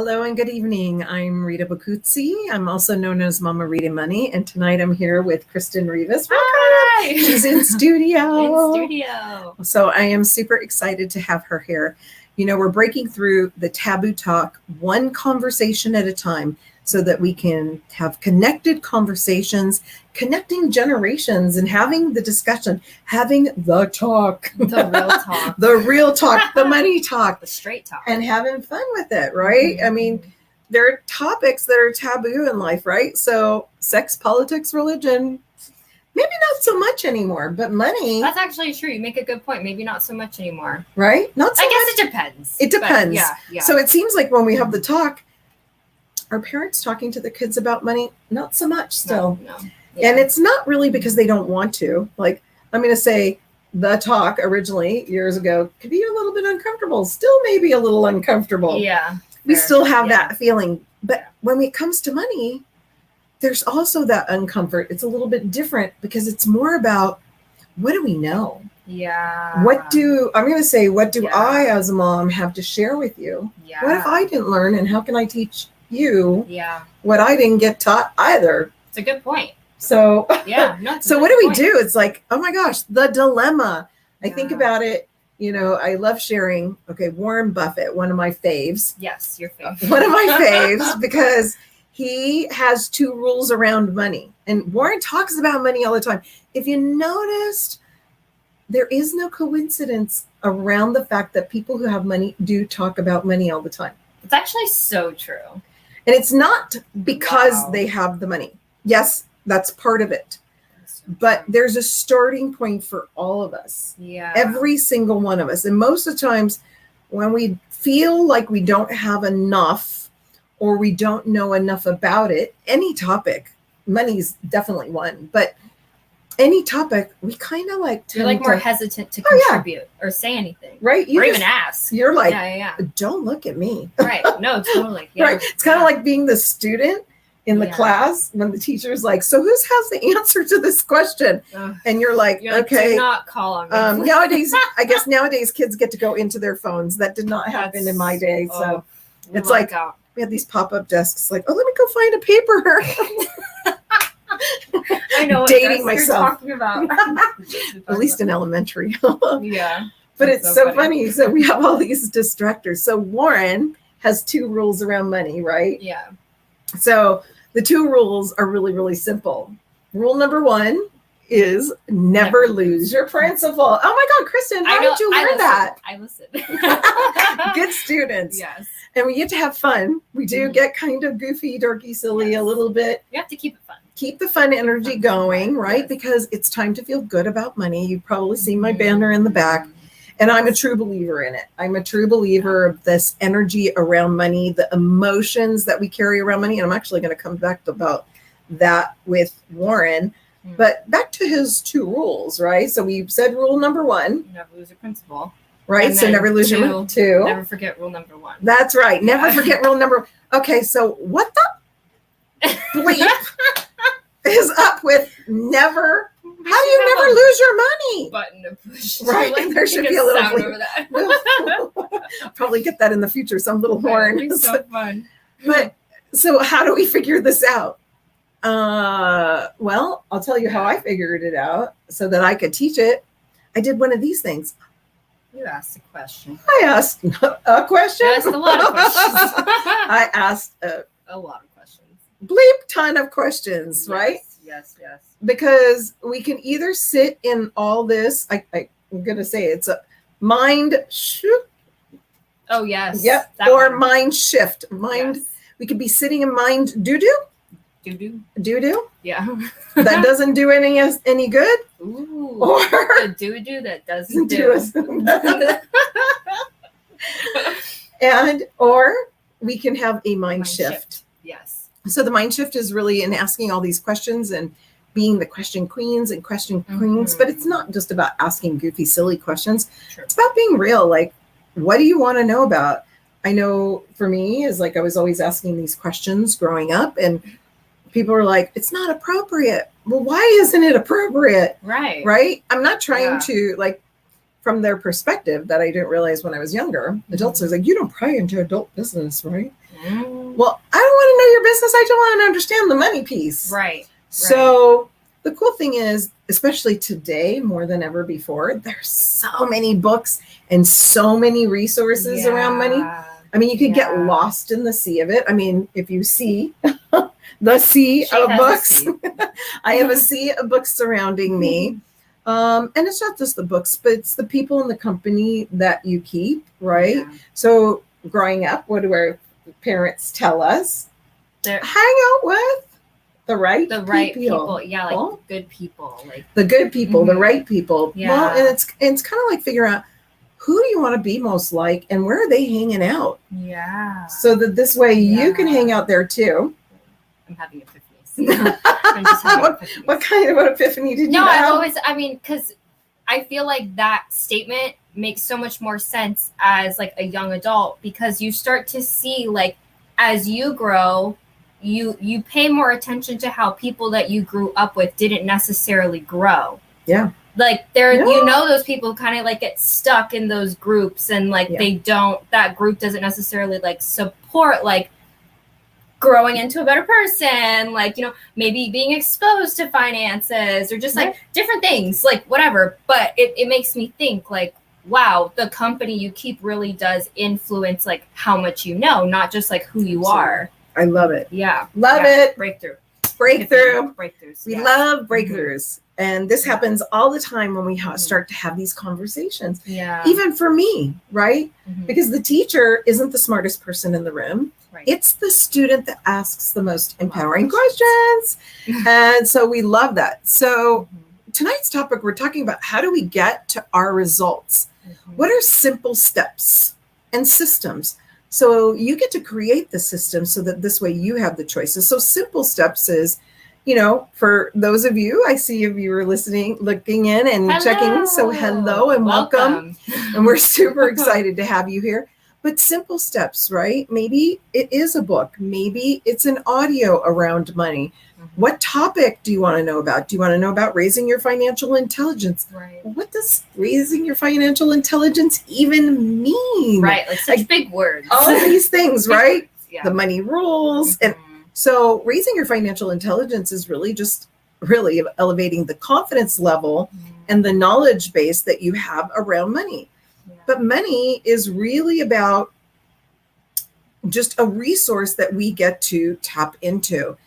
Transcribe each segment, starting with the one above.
Hello and good evening. I'm Rita Bacuzzi. I'm also known as Mama Rita Money, and tonight I'm here with Kristen Rivas. Hi! She's in studio. In studio. So I am super excited to have her here. You know, we're breaking through the taboo talk one conversation at a time so that we can have connected conversations, connecting generations and having the discussion, having the talk. The real talk. The real talk, the money talk. The straight talk. And having fun with it, right? Mm-hmm. I mean, there are topics that are taboo in life, right? So sex, politics, religion, maybe not so much anymore, but money. That's actually true. You make a good point. Maybe not so much anymore. Right? Not so I much. guess it depends. It depends. Yeah. So it seems like when we have the talk, are parents talking to the kids about money? Not so much still. No. Yeah. And it's not really because they don't want to. Like, I'm going to say the talk originally years ago could be a little bit uncomfortable, still maybe a little uncomfortable. Yeah. We still have that feeling. But when it comes to money, there's also that uncomfort. It's a little bit different because it's more about what do we know? Yeah. What do I as a mom have to share with you? Yeah. What if I didn't learn, and how can I teach you what I didn't get taught either? It's a good point. So yeah. No, so what do we do? It's like, oh my gosh, the dilemma. I think about it. You know, I love sharing. Okay, Warren Buffett, one of my faves. Yes, your fave. One of my faves because he has two rules around money. And Warren talks about money all the time. If you noticed, there is no coincidence around the fact that people who have money do talk about money all the time. It's actually so true. And it's not because they have the money. Yes, that's part of it. But there's a starting point for all of us. Yeah. Every single one of us. And most of the times when we feel like we don't have enough or we don't know enough about it, any topic, money's definitely one, but any topic, we kind of like you're like more hesitant to contribute or say anything. Right. Or even ask. You're like, don't look at me. Right. No, totally. Yeah. Right. It's kind of like being the student in the class when the teacher's like, so who has the answer to this question? And you're like, okay. Do not call on me. Nowadays kids get to go into their phones. That did not happen in my day. So it's like we had these pop-up desks like, oh, let me go find a paper. I know what dating myself. you're talking about. At least in elementary. Yeah. But it's so funny. So we have all these distractors. So Warren has two rules around money, right? Yeah. So the two rules are really, really simple. Rule number one is never lose your principal. Oh my God, Kristen, how did you learn that? I listened. Good students. Yes. And we get to have fun. We do get kind of goofy, dorky, silly a little bit. You have to keep it fun. Keep the fun energy going, right? Yes. Because it's time to feel good about money. You've probably seen my banner in the back. And I'm a true believer in it. I'm a true believer of this energy around money, the emotions that we carry around money. And I'm actually going to come back about that with Warren. But back to his two rules, right? So we said rule number one. Never lose your principal. Right? So never lose your two. Never forget rule number one. That's right. Never forget rule number. Okay, so what the bleep is up with never? How do you never lose your money? Button to push. Right. Like, there should be a little sound over that. We'll probably get that in the future, some little horn. It's so fun. But so how do we figure this out? Well, I'll tell you how I figured it out so that I could teach it. I did one of these things. You asked a question. I asked a question. You asked a lot of questions. I asked a lot of questions. Bleep ton of questions, right? Yes. Because we can either sit in all this. I'm going to say it's a mind shift. Oh, yes. Yep. Or mind shift. We could be sitting in mind doo-doo. Doo-doo? Yeah. That doesn't do any good. Ooh. Or the doo-doo that doesn't do. Or we can have a mind shift. Yes. So the mind shift is really in asking all these questions and being the question queens and question queens. But it's not just about asking goofy, silly questions. Sure. It's about being real. Like, what do you want to know about? I know for me is like I was always asking these questions growing up, and people were like, it's not appropriate. Well, why isn't it appropriate? Right. Right? I'm not trying to like from their perspective that I didn't realize when I was younger. Adults are like, you don't pry into adult business, right? Well, I don't want to know your business. I just want to understand the money piece. Right. So the cool thing is, especially today, more than ever before, there's so many books and so many resources around money. I mean, you could get lost in the sea of it. I mean, if you see the sea of books, I have a sea of books surrounding me. And it's not just the books, but it's the people in the company that you keep, right? Yeah. So growing up, what do our parents tell us? Hang out with the right people. Yeah, like good people. Like the good people, the right people. Yeah. Well, and it's kind of like figuring out, who do you want to be most like and where are they hanging out? Yeah. So that this way you can hang out there too. I'm having epiphanies. I'm just having epiphanies. What kind of epiphany did you have? Because I feel like that statement makes so much more sense as like a young adult, because you start to see, like, as you grow, you pay more attention to how people that you grew up with didn't necessarily grow. Yeah. Like those people kind of like get stuck in those groups, and like that group doesn't necessarily like support like growing into a better person, like, maybe being exposed to finances or just like different things, like whatever. But it makes me think, like, wow, the company you keep really does influence like how much you know, not just like who you are. I love it. Yeah. Love it. Breakthroughs. We love breakthroughs. And this happens all the time when we start to have these conversations. Yeah. Even for me, right? Because the teacher isn't the smartest person in the room. Right. It's the student that asks the most empowering questions. And so we love that. So tonight's topic, we're talking about how do we get to our results? What are simple steps and systems? So you get to create the system so that this way you have the choices. So simple steps is, for those of you, I see if you were listening, looking in and checking. So hello and welcome. And we're super excited to have you here. But simple steps, right? Maybe it is a book. Maybe it's an audio around money. What topic do you want to know about? Do you want to know about raising your financial intelligence? Right. What does raising your financial intelligence even mean? Right, like such big words. All of these things, right? Yeah. The money rules. And so raising your financial intelligence is really elevating the confidence level and the knowledge base that you have around money. Yeah. But money is really about just a resource that we get to tap into.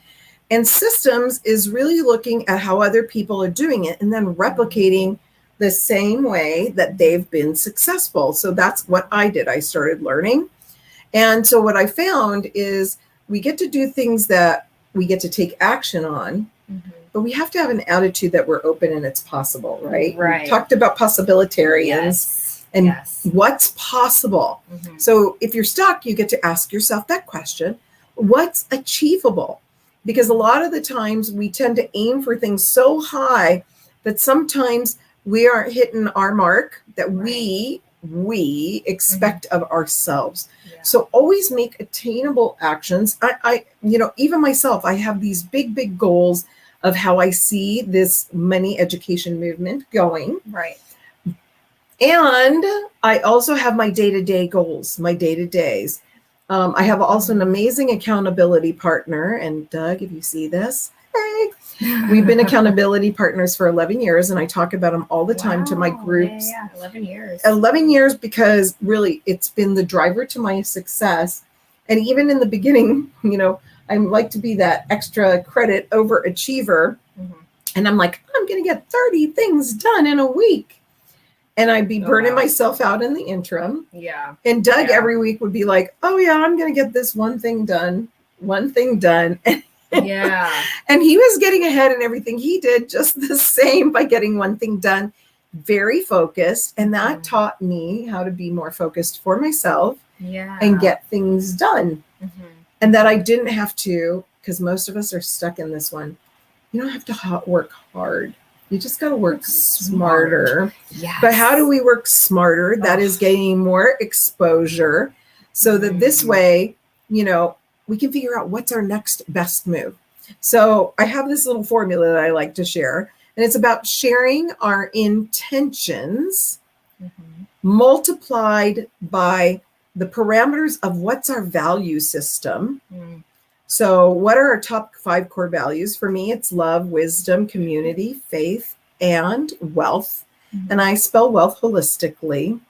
And systems is really looking at how other people are doing it and then replicating the same way that they've been successful. So that's what I did. I started learning. And so what I found is we get to do things that we get to take action on, but we have to have an attitude that we're open and it's possible, right? Right. We talked about possibilitarians and what's possible. So if you're stuck, you get to ask yourself that question, what's achievable? Because a lot of the times we tend to aim for things so high that sometimes we aren't hitting our mark that we expect of ourselves. Yeah. So always make attainable actions. I even myself, I have these big goals of how I see this money education movement going. Right. And I also have my day-to-day goals, my day-to-days. I have also an amazing accountability partner. And Doug, if you see this, hey, we've been accountability partners for 11 years. And I talk about them all the time to my groups. Yeah, 11 years. 11 years, because really it's been the driver to my success. And even in the beginning, I like to be that extra credit overachiever. And I'm like, I'm going to get 30 things done in a week. And I'd be burning myself out in the interim. Yeah. And Doug every week would be like, oh yeah, I'm going to get this one thing done. Yeah. And he was getting ahead in everything he did just the same by getting one thing done, very focused. And that taught me how to be more focused for myself and get things done. And that I didn't have to, because most of us are stuck in this one. You don't have to work hard. You just got to work smarter. Yes. But how do we work smarter? That is gaining more exposure so that this way, we can figure out what's our next best move. So I have this little formula that I like to share, and it's about sharing our intentions multiplied by the parameters of what's our value system. So what are our top 5 core values? For me, it's love, wisdom, community, faith, and wealth. And I spell wealth holistically.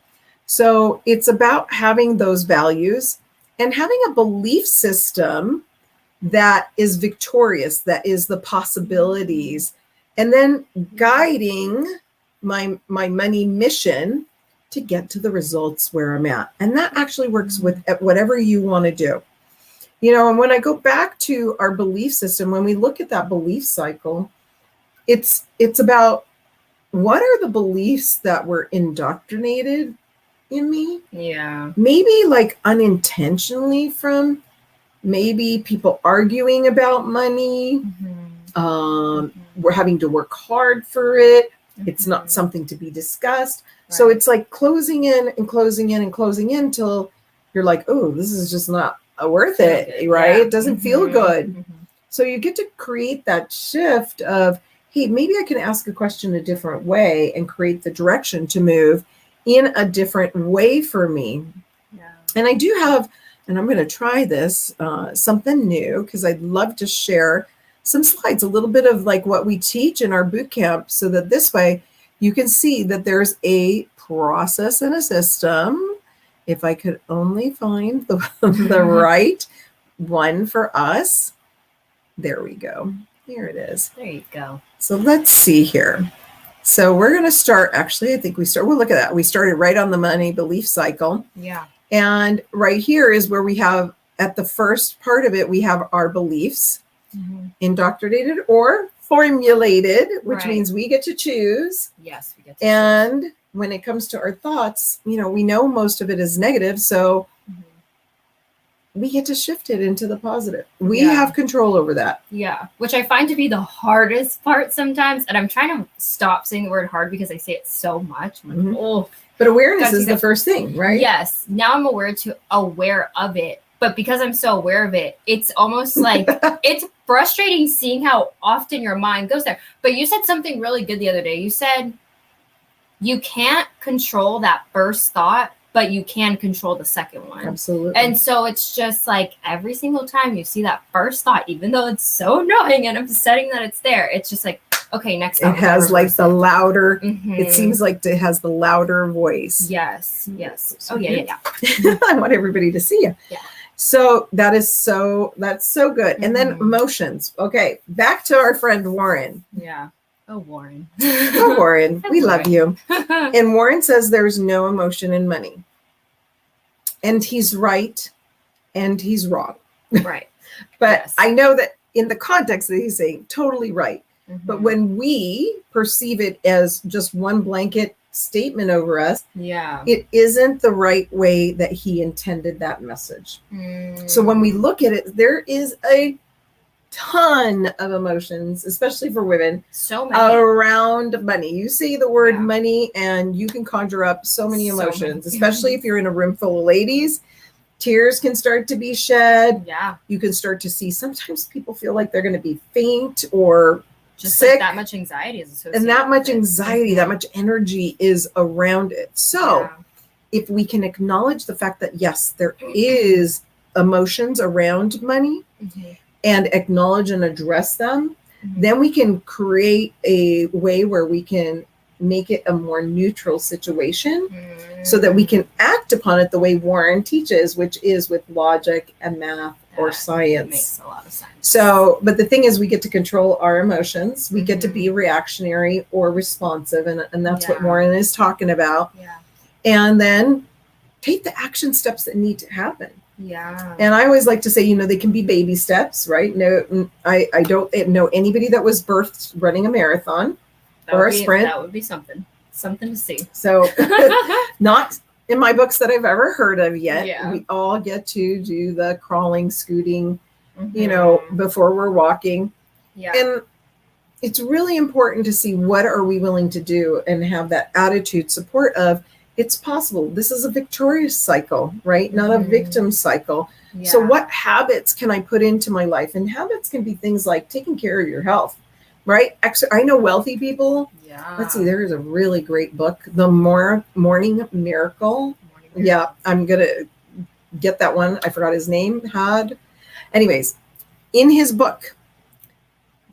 So it's about having those values and having a belief system that is victorious, that is the possibilities, and then guiding my money mission to get to the results where I'm at. And that actually works with whatever you want to do. You know, and when I go back to our belief system, when we look at that belief cycle, it's about what are the beliefs that were indoctrinated in me? Yeah. Maybe like unintentionally from maybe people arguing about money. We're having to work hard for it. It's not something to be discussed. Right. So it's like closing in and closing in and closing in till you're like, oh, this is just not worth it, right? It doesn't feel good. So you get to create that shift of, hey, maybe I can ask a question a different way and create the direction to move in a different way for me. Yeah. And I do have, and I'm going to try this, something new, because I'd love to share some slides, a little bit of like what we teach in our boot camp, so that this way you can see that there's a process and a system. If I could only find the right one for us. There we go. Here it is. There you go. So let's see here. So we're going to start, actually, I think we'll look at that. We started right on the money belief cycle. Yeah. And right here is where we have, at the first part of it, we have our beliefs, indoctrinated or formulated, which means we get to choose. Yes, we get to choose. When it comes to our thoughts, you know, we know most of it is negative. So we get to shift it into the positive. We have control over that. Yeah, which I find to be the hardest part sometimes. And I'm trying to stop saying the word hard because I say it so much. I'm like, oh. But awareness is the first thing, right? Yes. Now I'm aware of it. But because I'm so aware of it, it's almost like it's frustrating seeing how often your mind goes there. But you said something really good the other day. You said you can't control that first thought, but you can control the second one. Absolutely. And so it's just like every single time you see that first thought, even though it's so annoying and upsetting that it's there, it's just like, okay, next time. It has like the louder, it seems like it has the louder voice. Yes. Yes. Oh, yeah. I want everybody to see you. Yeah. So that's so good. And then emotions. Okay. Back to our friend Warren. Yeah. Oh, Warren. Oh, Warren. We love you. And Warren says there's no emotion in money. And he's right and he's wrong. Right. But I know that in the context that he's saying, totally right. But when we perceive it as just one blanket statement over us, it isn't the right way that he intended that message. So when we look at it, there is a ton of emotions, especially for women, so many around money. You say the word money and you can conjure up so many emotions, especially if you're in a room full of ladies. Tears can start to be shed. Yeah. You can start to see sometimes people feel like they're going to be faint or just sick. Like that much anxiety is associated. And that much anxiety, that much energy is around it. So if we can acknowledge the fact that, yes, there is emotions around money and acknowledge and address them, then we can create a way where we can make it a more neutral situation so that we can act upon it the way Warren teaches, which is with logic and math or science. Makes a lot of sense. So, but the thing is, we get to control our emotions. We get to be reactionary or responsive. And that's what Warren is talking about. Yeah. And then take the action steps that need to happen. Yeah. And I always like to say, they can be baby steps, right? No, I don't know anybody that was birthed running a marathon or a sprint. That would be something to see. So not in my books that I've ever heard of yet. Yeah. We all get to do the crawling, scooting, before we're walking. Yeah. And it's really important to see what are we willing to do and have that attitude support of it's possible. This is a victorious cycle, right? Not a victim cycle. Yeah. So what habits can I put into my life? And habits can be things like taking care of your health. right? I know wealthy people. Yeah. Let's see, there is a really great book, The Morning Miracle. Yeah, I'm going to get that one. I forgot his name. Anyways, in his book,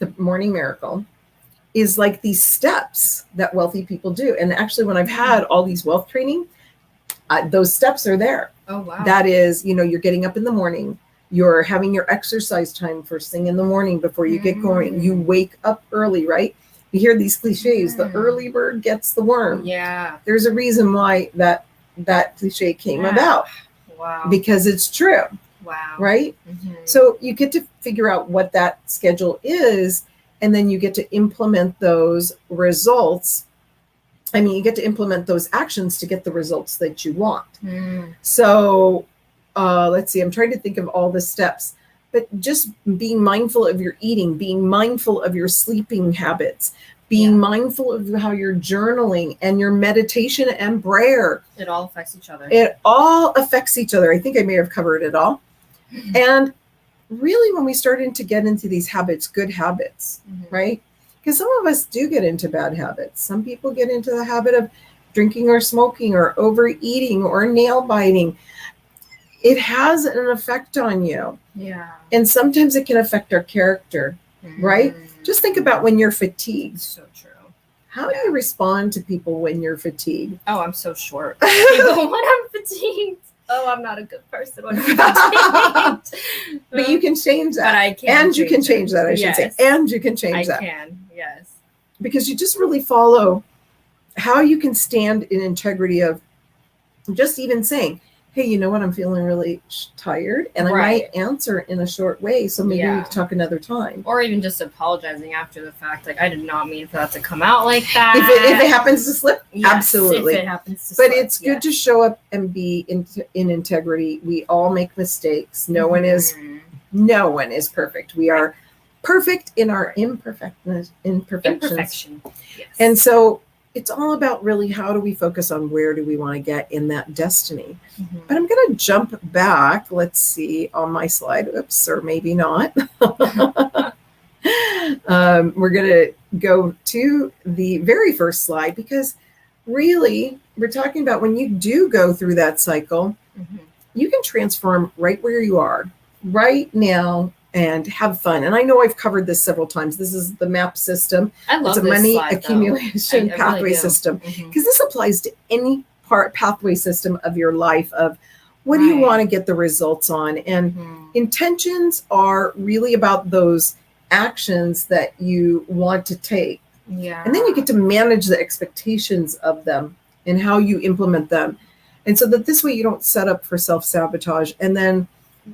The Morning Miracle, is like these steps that wealthy people do. And actually, when I've had all these wealth training, those steps are there. Oh, wow. That is, you're getting up in the morning. You're having your exercise time first thing in the morning before you get going. You wake up early, right? You hear these cliches, the early bird gets the worm. Yeah. There's a reason why that cliche came about. Wow. Because it's true. Wow. Right? So you get to figure out what that schedule is, and then you get to implement those results. I mean, you get to implement those actions to get the results that you want. So let's see, I'm trying to think of all the steps, but just being mindful of your eating, being mindful of your sleeping habits, being mindful of how you're journaling and your meditation and prayer. It all affects each other. It all affects each other. I think I may have covered it all. And really, when we start to get into these habits, good habits, right? Because some of us do get into bad habits. Some people get into the habit of drinking or smoking or overeating or nail biting. It has an effect on you. Yeah. And sometimes it can affect our character, right? Just think about when you're fatigued. So true. How do you respond to people when you're fatigued? Oh, I'm so short. People, when I'm fatigued. Oh, I'm not a good person when I'm fatigued. But you can change that. But I can. And you can change that, I should say. And you can change that. I can, yes. Because you just really follow how you can stand in integrity of just even saying, hey, you know what? I'm feeling really tired, and I might answer in a short way, so maybe we can talk another time. Or even just apologizing after the fact, like, I did not mean for that to come out like that. If it happens to slip, absolutely. If it happens to slip, but it's good to show up and be in integrity. We all make mistakes. No one is perfect. We are perfect in our imperfections. Imperfection. Yes. And so it's all about really how do we focus on where do we want to get in that destiny. But I'm going to jump back. Let's see on my slide. Oops, or maybe not. We're going to go to the very first slide, because really we're talking about when you do go through that cycle, you can transform right where you are right now and have fun. And I know I've covered this several times. This is the MAP system. I love it's a this money slide, accumulation pathway really system, because this applies to any pathway system of your life of what do you want to get the results on. And intentions are really about those actions that you want to take. Yeah. And then you get to manage the expectations of them and how you implement them. And so that this way you don't set up for self-sabotage. And then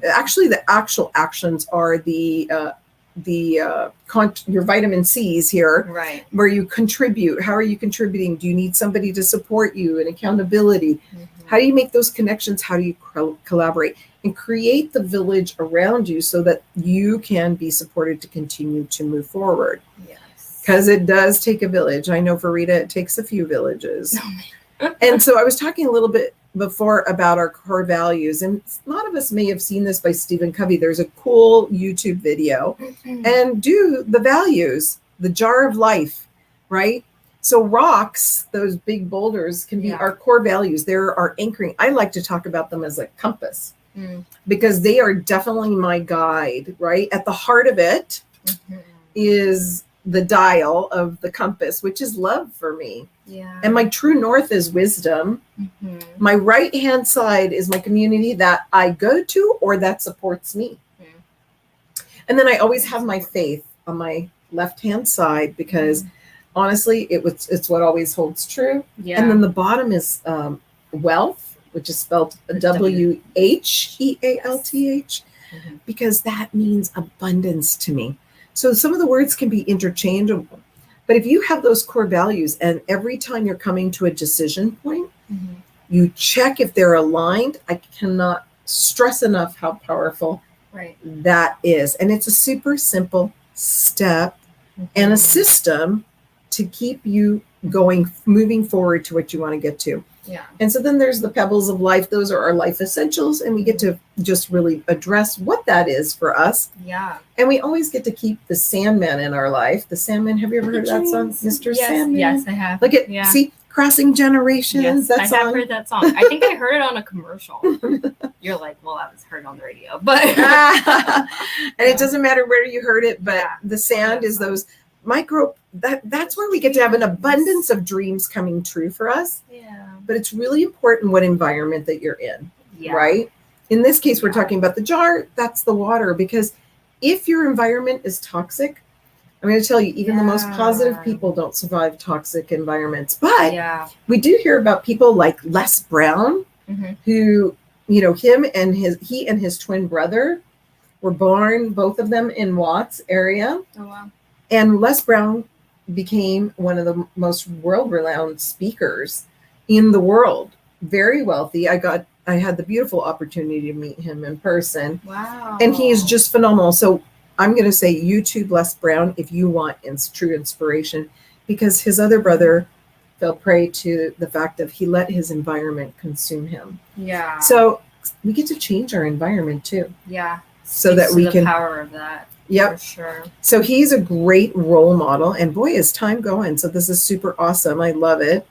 actually the actual actions are your vitamin C's here, right? Where you contribute. How are you contributing? Do you need somebody to support you and accountability? How do you make those connections? How do you collaborate and create the village around you so that you can be supported to continue to move forward? Yes. Because it does take a village. I know for Rita, it takes a few villages. And so I was talking a little bit before about our core values, and a lot of us may have seen this by Stephen Covey. There's a cool YouTube video, and do the values, the jar of life, right? So rocks, those big boulders, can be our core values. They're our anchoring. I like to talk about them as a compass, because they are definitely my guide, right? At the heart of it is the dial of the compass, which is love for me. Yeah. And my true north is wisdom. My right hand side is my community that I go to or that supports me. And then I always have my faith on my left hand side, because honestly, it's what always holds true. Yeah. And then the bottom is wealth, which is spelled WHEALTH, because that means abundance to me. So some of the words can be interchangeable, but if you have those core values, and every time you're coming to a decision point, you check if they're aligned, I cannot stress enough how powerful that is. And it's a super simple step and a system to keep you moving forward to what you want to get to. Yeah. And so then there's the pebbles of life. Those are our life essentials. And we get to just really address what that is for us. Yeah. And we always get to keep the Sandman in our life. The Sandman, have you ever heard that song? Mr. Yes. Sandman? Yes, I have. Look at, see, crossing generations. Yes, that I song. have heard that song. I think I heard it on a commercial. You're like, well, I was heard on the radio. But and it doesn't matter where you heard it, but the sand is those that's where we get to have an abundance of dreams coming true for us. Yeah. But it's really important what environment that you're in, right? In this case, we're talking about the jar. That's the water. Because if your environment is toxic, I'm going to tell you, even the most positive people don't survive toxic environments. But we do hear about people like Les Brown, who, you know, he and his twin brother were born, both of them in Watts area. Oh, wow. And Les Brown became one of the most world-renowned speakers in the world. Very wealthy. I had the beautiful opportunity to meet him in person. Wow. And he is just phenomenal. So I'm going to say YouTube Les Brown if you want true inspiration, because his other brother fell prey to the fact that he let his environment consume him. Yeah. So we get to change our environment too. Yeah. So that we can. The power of that. Yep. For sure. So he's a great role model, and boy, is time going. So this is super awesome. I love it.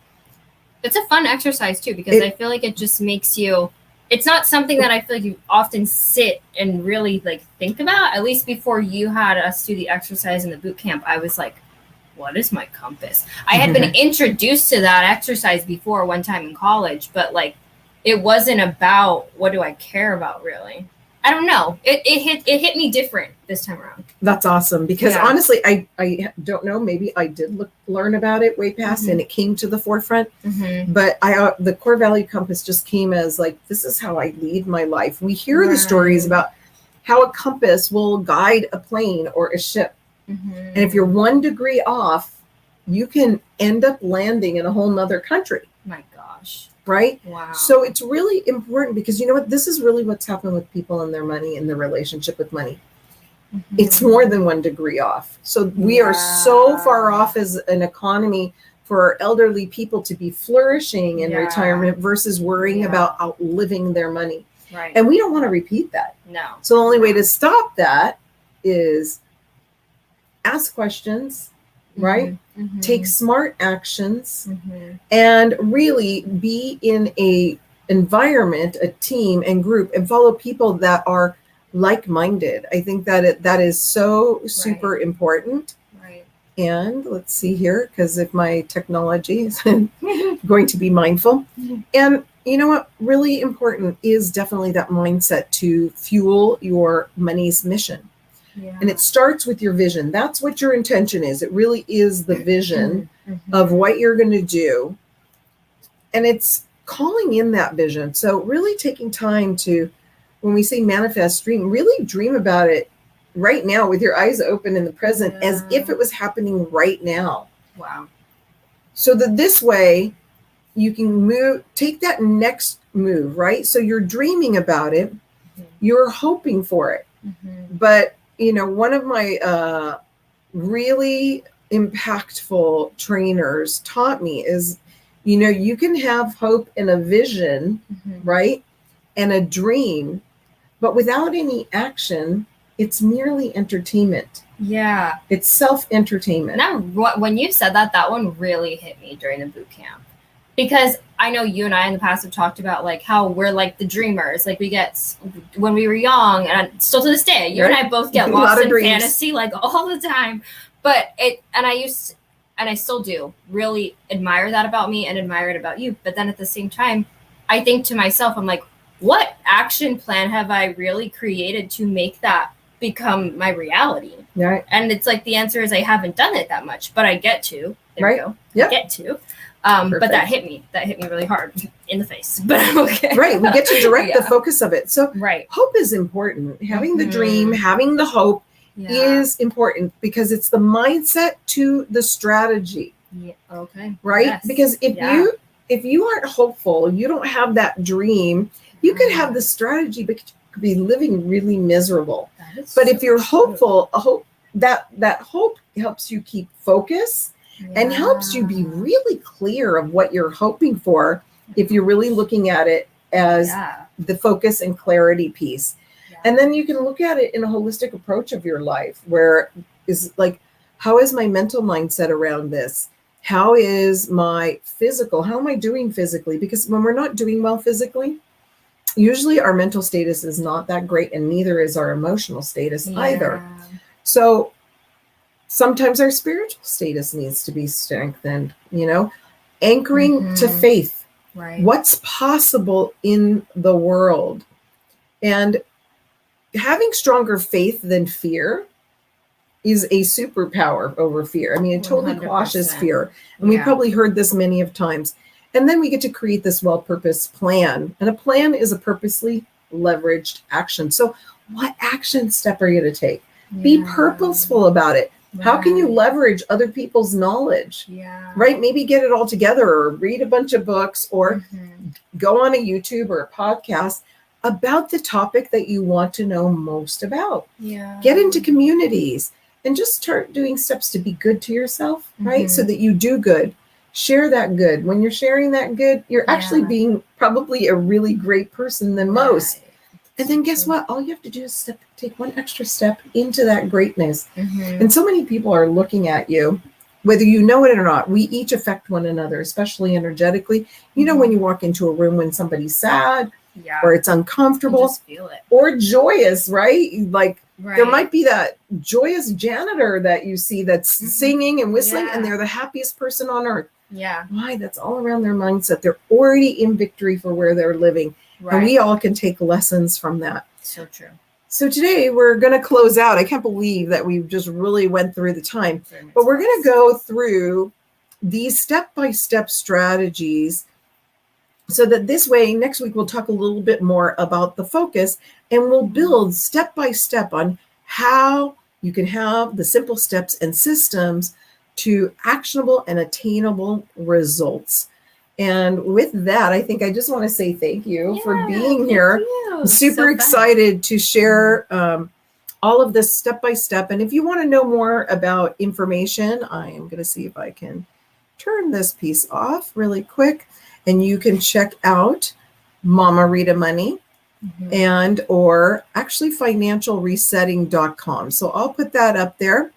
It's a fun exercise too, because I feel like it just makes you, it's not something that I feel like you often sit and really like think about. At least before you had us do the exercise in the boot camp, I was like, what is my compass? I had been introduced to that exercise before one time in college, but like it wasn't about what do I care about really. I don't know. It hit me different this time around. That's awesome, because honestly, I don't know. Maybe I did learn about it way past, and it came to the forefront. But the core value compass just came as like, this is how I lead my life. We hear the stories about how a compass will guide a plane or a ship, and if you're 1 degree off, you can end up landing in a whole nother country. My gosh. Right? Wow. So it's really important, because you know what? This is really what's happened with people and their money and their relationship with money. It's more than 1 degree off. So we are so far off as an economy for our elderly people to be flourishing in retirement versus worrying about outliving their money. Right. And we don't want to repeat that. No. So the only way to stop that is ask questions, right? Take smart actions, and really be in a environment, a team and group, and follow people that are like-minded. I think that that is so super important. Right. And let's see here, because if my technology is going to be mindful. And you know what? Really important is definitely that mindset to fuel your money's mission. And it starts with your vision. That's what your intention is. It really is the vision of what you're going to do. And it's calling in that vision. So really taking time to, when we say manifest dream, really dream about it right now with your eyes open in the present, as if it was happening right now. Wow. So that this way you can take that next move, right? So you're dreaming about it. You're hoping for it. But you know, one of my really impactful trainers taught me is, you know, you can have hope and a vision, right? And a dream, but without any action, it's merely entertainment. Yeah. It's self-entertainment. Now, when you said that, that one really hit me during the boot camp. Because I know you and I in the past have talked about like how we're like the dreamers, like we get when we were young, and still to this day, you and I both get lost in fantasy like all the time. But I still do really admire that about me and admire it about you. But then at the same time, I think to myself, I'm like, what action plan have I really created to make that become my reality? Right. And it's like the answer is I haven't done it that much, but I get to. There we go. Yep. I get to. But that hit me really hard in the face, but okay. Right. We get to direct the focus of it. So right. Hope is important. Having the dream, having the hope is important, because it's the mindset to the strategy. Yeah. Okay. Right. Yes. Because if you aren't hopeful, you don't have that dream, you could have the strategy, but you could be living really miserable. But if you're hopeful, that hope helps you keep focus. And helps you be really clear of what you're hoping for, if you're really looking at it as the focus and clarity piece. And then you can look at it in a holistic approach of your life, where is like, how is my mental mindset around this? How is my physical? How am I doing physically? Because when we're not doing well physically, usually our mental status is not that great, and neither is our emotional status either. So sometimes our spiritual status needs to be strengthened, anchoring to faith. Right. What's possible in the world? And having stronger faith than fear is a superpower over fear. I mean, it totally 100%. quashes fear. And we've probably heard this many of times. And then we get to create this well-purposed plan. And a plan is a purposely leveraged action. So what action step are you going to take? Be purposeful about it. How can you leverage other people's knowledge? Right? Maybe get it all together, or read a bunch of books, or go on a YouTube or a podcast about the topic that you want to know most about. Get into communities and just start doing steps to be good to yourself, right? So that you do good. Share that good. When you're sharing that good, you're actually being probably a really great person than most. And then guess what? All you have to do is take one extra step into that greatness. And so many people are looking at you, whether you know it or not. We each affect one another, especially energetically. When you walk into a room when somebody's sad, or it's uncomfortable, you just feel it. Or joyous, right? Like there might be that joyous janitor that you see that's singing and whistling, and they're the happiest person on earth. Why? That's all around their mindset. They're already in victory for where they're living. And we all can take lessons from that. So true. So today we're going to close out. I can't believe that we've just really went through the time, but we're going to go through these step-by-step strategies, so that this way, next week, we'll talk a little bit more about the focus, and we'll build step by step on how you can have the simple steps and systems to actionable and attainable results. And with that, I think I just want to say thank you for being here. I'm super excited to share all of this step by step. And if you want to know more about information, I am going to see if I can turn this piece off really quick. And you can check out Mama Rita Money and or actually financialresetting.com. So I'll put that up there.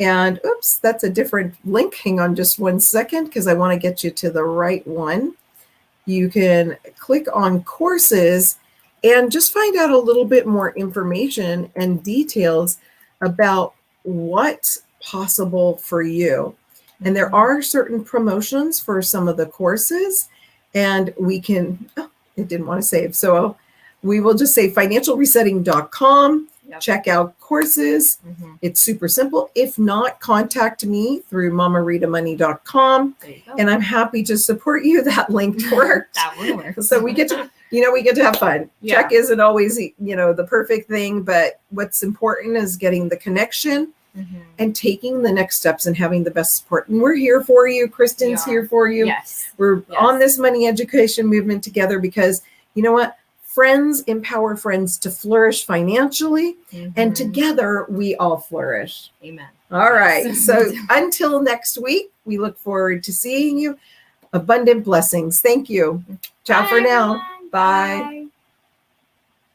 And oops, that's a different link. Hang on just one second, because I want to get you to the right one. You can click on courses and just find out a little bit more information and details about what's possible for you. And there are certain promotions for some of the courses, and we can, it didn't want to save. So we will just say financialresetting.com, check out courses. It's super simple. If not, contact me through mamaritamoney.com, and I'm happy to support you. That link worked. That will work. So we get to, we get to have fun. Check isn't always, the perfect thing, but what's important is getting the connection and taking the next steps and having the best support. And we're here for you. Kristen's here for you. We're on this money education movement together, because you know what? Friends empower friends to flourish financially, and together we all flourish. Amen. All right. So until next week, we look forward to seeing you. Abundant blessings. Thank you. Ciao for now. Bye.